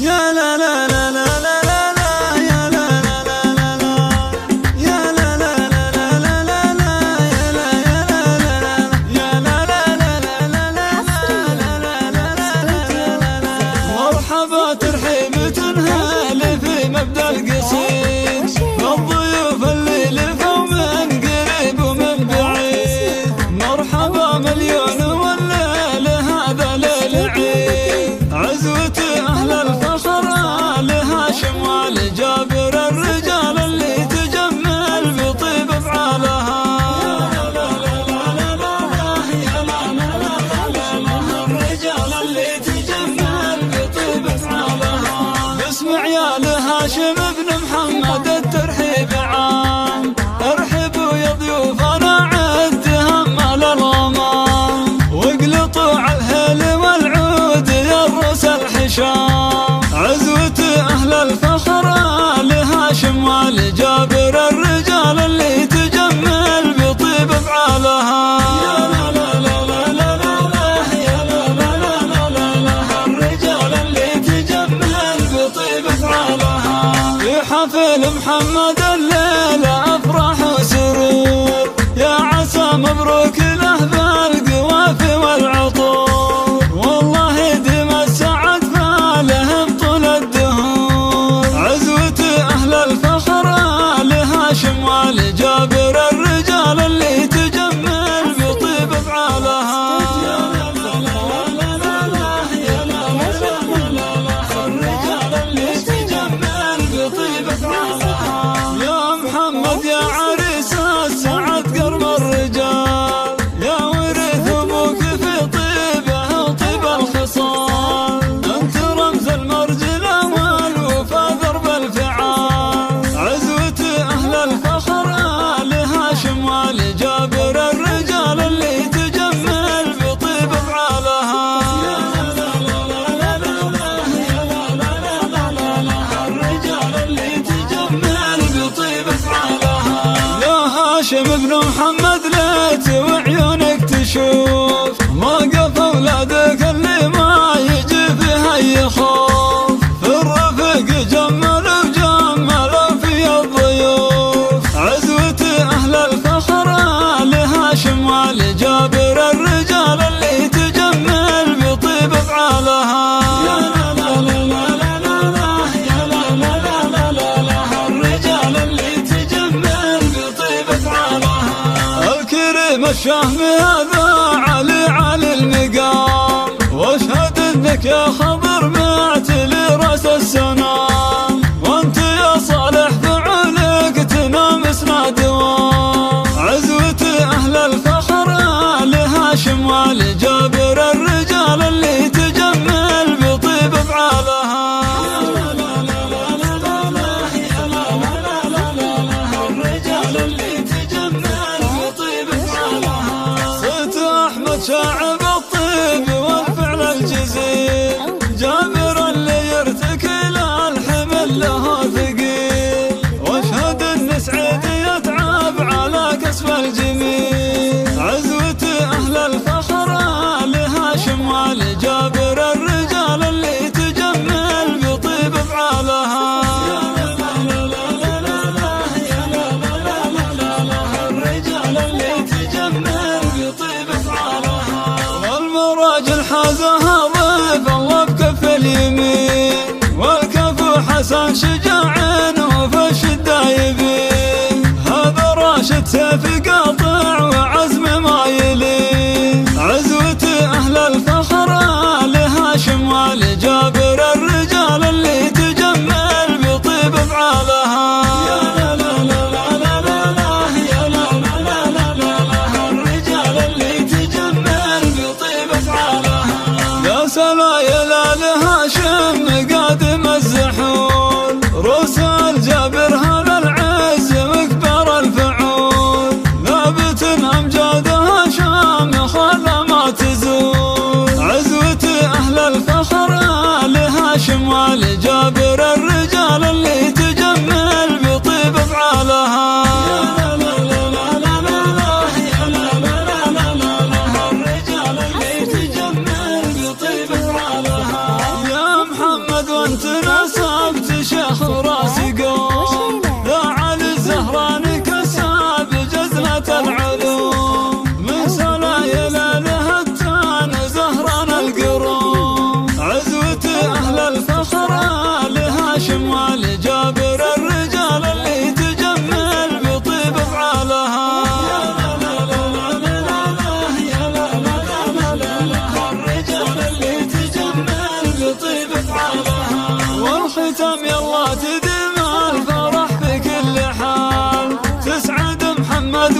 يا لا لا لا لا لا لا لا يا لا لا لا لا لا يا لا لا لا لا لا لا لا يا لا يا لا لا لا لا لا لا مرحبا ترحيب تنهال في مبدأ القصيد الضيوف اللي لفوا من قريب ومن بعيد مرحبا مليون والليل هذا ليل عيد عزوة أهل الفخر آل هاشم وآل جابر الرجال اللي تجمل بطيب أفعالها الرجال اللي تجمل بطيب أفعالها باسم عيال هاشم بن محمد الترحيب عام ارحبوا يا ضيوفنا عدهم على الغمام واقلطوا على الهيل والعود يا الرؤوس الحشام عزوة أهل الفخر آل هاشم وآل جابر الرجال اللي تجمل بطيب أفعالها الرجال اللي تجمل بطيب أفعالها في حفل محمد الليلة أفراح وسرور يا عسى مبروك له بالقوافي والعطور والله يديم السعد فالهم طول الدهور عزوة أهل الفخر آل هاشم وآل جابر الرجال اللي تجمل بطيب أفعالها الرجال اللي تجمل بطيب أفعالها يا محمد يا عريس السعد قرب الرجال يا ورث أبوك في طيبه وطيب الخصال أنت رمز المرجلة والوفا ضرب الفعال عزوة أهل الفخر آل هاشم وآل جابر الرجال اللي تجمل بطيب أفعالها الرجال اللي تجمل بطيب أفعالها يا هاشم بن محمد ليت وعيونك تشوف موقف أولادك اللي ما يجي فيها أي خوف في الرفق جملوا وجملوا في الضيوف عزوة أهل الفخر آل هاشم وآل جابر الرجال اللي تجمل بطيب أفعالها الرجال اللي تجمل بطيب أفعالها الكريم الشهم هذا علي المقام واشهد انك يا خضر معتلي راس السنام وانت يا صالح فعولك تنام اسنى دوام عزوة أهل الفخر آل هاشم وآل جابر الرجال اللي تجمل بطيب أفعالها الرجال اللي تجمل بطيب أفعالها صيت أحمد شاعب الطيب والفعل الجزيل جابر اللي يرتكل الحمل له ثقيل واشهد ان سعيد يتعب على كسب الجميل عزوة أهل الفخر آل هاشم وآل جابر الرجال اللي تجمل بطيب أفعالها الرجال اللي تجمل بطيب أفعالها والمراجل حازها ضيف الله بكف اليمين والكف حسن شجاع وفي الشدة يبين هذا راشد سيف قاطع وعزم ما يلين عزوة أهل الفخر آل هاشم وآل جابر الرجال اللي تجمل بطيب أفعالها الرجال اللي تجمل بطيب أفعالها يا سلايل آل هاشم قادم الزحول روس الجابر هذا العز مكبر الفعول ثابت أمجاد ختم يلا تديم الفرح في كل حال، تسعد محمد